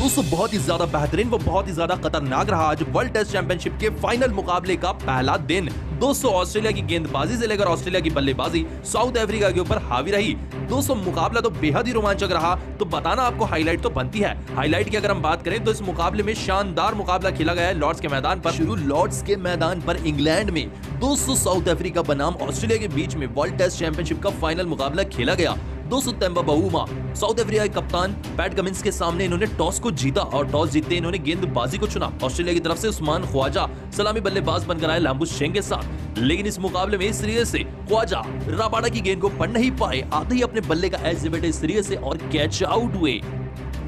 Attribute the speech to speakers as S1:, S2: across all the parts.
S1: दोस्तों बहुत ही ज्यादा बेहतरीन व बहुत ही ज्यादा खतरनाक रहा आज वर्ल्ड टेस्ट चैंपियनशिप के फाइनल मुकाबले का पहला दिन। दोस्तों ऑस्ट्रेलिया की गेंदबाजी से लेकर ऑस्ट्रेलिया की बल्लेबाजी साउथ अफ्रीका के ऊपर हावी रही। दोस्तों मुकाबला तो बेहद ही रोमांचक रहा, तो बताना आपको हाईलाइट तो बनती है। हाईलाइट की अगर हम बात करें तो इस मुकाबले में शानदार मुकाबला खेला गया है लॉर्ड्स के मैदान पर। शुरू लॉर्ड्स के मैदान पर इंग्लैंड में दोस्तों साउथ अफ्रीका बनाम ऑस्ट्रेलिया के बीच में वर्ल्ड टेस्ट चैंपियनशिप का फाइनल मुकाबला खेला गया। दोस्तों तेम्बा बावूमा साउथ अफ्रीका के कप्तान पैट कमिंस के सामने इन्होंने टॉस को जीता और टॉस जीतते इन्होंने गेंदबाजी को चुना। ऑस्ट्रेलिया की तरफ से उस्मान ख्वाजा सलामी बल्लेबाज बनकर आए लाम्बुस शेंग के साथ, लेकिन इस मुकाबले में सीरीज से ख्वाजा रबाडा की गेंद को पढ़ नहीं पाए, आते ही अपने बल्ले का एज बेटे सीरीज से और कैच आउट हुए।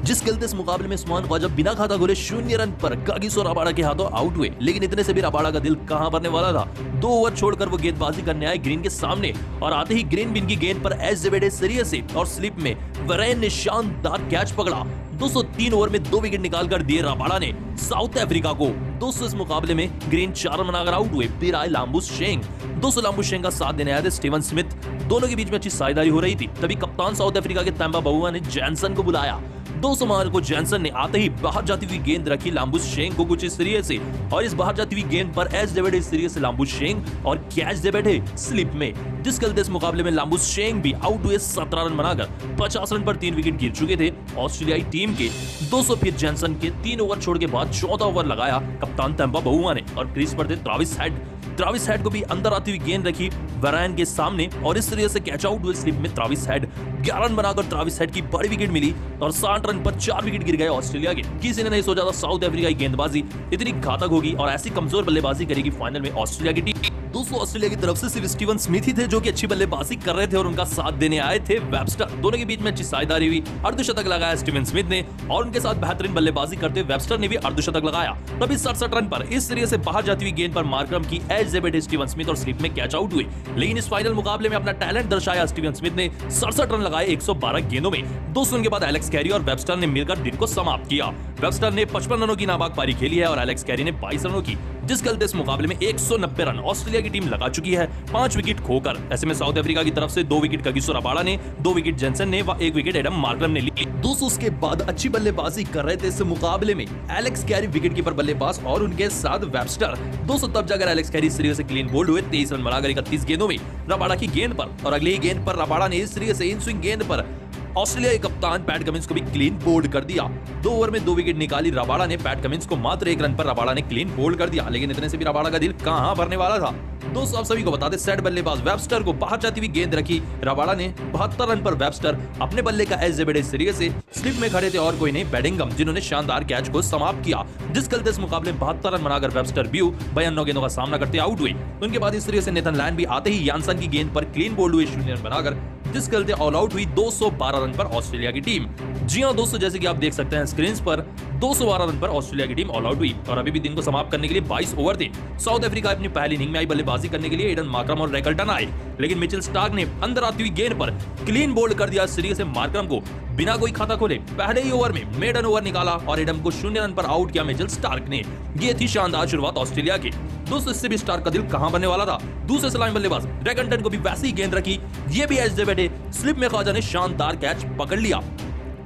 S1: जिस खेलते इस मुकाबले में उस्मान ख्वाजा बिना खाता खोले 0 रन पर कागिसो रबाडा के हाथों आउट हुए। लेकिन इतने से भी रबाडा का दिल कहां भरने वाला था। 2 ओवर छोड़कर वो गेंदबाजी करने आए ग्रीन के सामने और आते ही ग्रीन बिन की गेंद पर एज बेटे सीरीज से और स्लिप में वरेन ने शानदार कैच पकड़ा। 203 ओवर में 2 विकेट निकालकर दिए रबाडा ने साउथ अफ्रीका को। दोस्तों इस मुकाबले में ग्रीन 4 रन बनाकर आउट हुए। फिर आए लाम्बुस शेंग। दोस्तों लाम्बुस शेंग का साथ देने आए थे स्टीवन स्मिथ। दोनों के बीच में अच्छी साझेदारी हो रही थी, तभी कप्तान साउथ अफ्रीका के तेम्बा बावूमा ने जैनसन को बुलाया। 200 मार को जैनसन ने आते ही बाहर जाती हुई गेंद रखी लाम्बुस शेंग को कुछ इस तरीके से, और इस बाहर जाती हुई गेंद पर एज दे बैठे इस तरीके से लाम्बुस शेंग और कैच दे बैठे स्लिप में। जिस खेलते इस मुकाबले में लाम्बुस शेंग भी आउट हुए 17 रन बनाकर 50 रन पर 3 विकेट गिर चुके थे ऑस्ट्रेलियाई टीम के। 200 फिर जैनसन के 3 ओवर छोड़ के बाद 14 ओवर लगाया कप्तान तेम्बा बावूमा ने और क्रीज पर थे ट्रेविस हेड को भी अंदर आती हुई गेंद रखी वैरान के सामने और इस तरीके से कैच आउट हुए स्लिप में ट्रेविस हेड। 11 रन बनाकर ट्रेविस हेड की बड़ी विकेट मिली और 60 रन पर 4 विकेट गिर गए ऑस्ट्रेलिया के। किसी ने नहीं सोचा था साउथ अफ्रीका की गेंदबाजी इतनी घातक होगी और ऐसी कमजोर बल्लेबाजी करेगी फाइनल में ऑस्ट्रेलिया की टीम। दोस्तों ऑस्ट्रेलिया की तरफ से सिर्फ स्टीवन स्मिथ ही थे जो कि अच्छी बल्लेबाजी कर रहे थे और उनका साथ देने आए थे वेबस्टर। दोनों के बीच में अच्छी साझेदारी हुई। अर्धशतक लगाया स्टीवन स्मिथ ने और उनके साथ बेहतरीन बल्लेबाजी करते वेबस्टर ने भी अर्धशतक लगाया। तभी 67 रन पर इस तरीके से बाहर जाती हुई गेंद पर मार्करम की एज से बैठे स्टीवन स्मिथ और स्लिप में कैच आउट हुए। लेकिन इस फाइनल मुकाबले में अपना टैलेंट दर्शाया स्टीवन स्मिथ ने 67 रन लगाए 112 गेंदों में। दोस्तों उनके बाद एलेक्स कैरी और वेबस्टर ने मिलकर दिन को समाप्त किया। वेबस्टर ने 55 रनों की नाबाद पारी खेली है और एलेक्स कैरी ने 22 रनों की। जिस खेलते इस मुकाबले में 190 रन ऑस्ट्रेलिया की टीम लगा चुकी है 5 विकेट खोकर। ऐसे में साउथ अफ्रीका की तरफ से 2 विकेट कागिसो रबाडा ने, 2 विकेट जेनसन ने व 1 विकेट एडम मार्करम ने ली। दोस्तों उसके बाद अच्छी बल्लेबाजी कर रहे थे इस मुकाबले में एलेक्स कैरी विकेटकीपर बल्लेबाज और उनके साथ वेबस्टर। दोस्तों तब जाकर एलेक्स कैरी इस तरीके से क्लीन बोल्ड हुए 23 रन बनाकर 31 गेंदों में रबाडा की गेंद पर, और अगली गेंद पर रबाडा ने इस तरीके से इन स्विंग गेंद पर ऑस्ट्रेलिया के कप्तान पैट कमिंस को भी क्लीन बोल्ड कर दिया। 2 ओवर में 2 विकेट निकाली रबाडा ने। पैट कमिंस को मात्र 1 रन पर रबाडा ने क्लीन बोल्ड कर दिया। लेकिन इतने से भी रबाडा का दिल कहां भरने वाला था। दोस्तों आप सभी को बता दें सेट बल्लेबाज वेबस्टर को बाहर जाती हुई गेंद रखी रबाडा ने। 72 रन पर वेबस्टर अपने बल्ले का एज बड़े सीरीज से स्लिप में खड़े थे और कोई नहीं बेडिंगम, जिन्होंने शानदार कैच को समाप्त किया। जिस खेलते इस मुकाबले में 72 रन बनाकर वेबस्टर भी 52 गेंदों का सामना करते आउट हुए। उनके बाद इस तरीके से नेथन लैंड भी आते ही यानसन की गेंद पर क्लीन बोल्ड हुए 0 रन बनाकर। जिस खेलते ऑल आउट हुई 212 रन पर ऑस्ट्रेलिया की टीम। जी हां दोस्तों, जैसे कि आप देख सकते हैं स्क्रीन पर 212 रन पर ऑस्ट्रेलिया की टीम ऑल आउट हुई और अभी भी दिन को समाप्त करने के लिए 22 ओवर थे। साउथ अफ्रीका अपनी पहली इनिंग में आई बल्लेबाजी करने के लिए एडन मार्करम और रैकल्टन आए, लेकिन मिचेल स्टार्क ने अंदर आती हुई गेंद पर क्लीन बोल्ड कर दिया सीरीज से मार्करम को बिना कोई खाता खोले। पहले ही ओवर में मेडन ओवर निकाला और एडम को 0 रन पर आउट किया मिचेल स्टार्क ने। ये थी शानदार शुरुआत ऑस्ट्रेलिया की। दोस्तों इससे भी स्टार्क का दिल कहां बनने वाला था। दूसरे सलामी बल्लेबाज रैकल्टन को भी वैसी ही गेंद रखी, ये भी एज दे बैठे स्लिप में ख्वाजा ने शानदार कैच पकड़ लिया।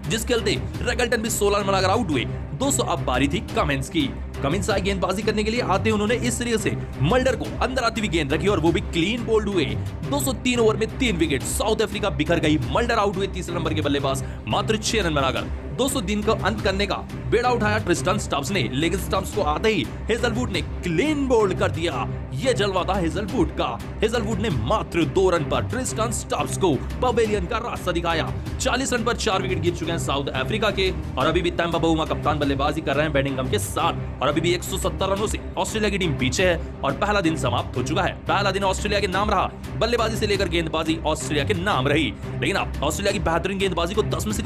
S1: जिस खेलते रैकल्टन भी 16 रन बनाकर आउट हुए। दोस्तों अब बारी थी कमिंस की। कमिंस आए गेंदबाजी करने के लिए, आते उन्होंने इस तरीके से मल्डर को अंदर आती हुई गेंद रखी और वो भी क्लीन बोल्ड हुए। 203 ओवर में 3 विकेट साउथ अफ्रीका बिखर गई। मल्डर आउट हुए 30 नंबर के बल्लेबाज मात्र 6 रन बनाकर। दोस्तों दिन का अंत करने का बेड़ा उठाया ट्रिस्टन स्टब्स ने, लेकिन स्टब्स को आते ही हेजलवुड ने क्लीन बोल्ड कर दिया। यह जलवा था हेजलवुड का। हेजलवुड ने मात्र 2 रन पर ट्रिस्टन स्टब्स को पवेलियन का रास्ता दिखाया। 40 रन पर 4 विकेट गिर चुके हैं साउथ अफ्रीका के और अभी भी तेम्बा बावूमा कप्तान बल्लेबाजी कर रहे हैं बेडिंगम के साथ और अभी भी 170 रनों से ऑस्ट्रेलिया की टीम पीछे है और पहला दिन समाप्त हो चुका है। पहला दिन ऑस्ट्रेलिया के नाम रहा, बल्लेबाजी से लेकर गेंदबाजी ऑस्ट्रेलिया के नाम रही। लेकिन अब ऑस्ट्रेलिया की बेहतरीन गेंदबाजी को 10 में से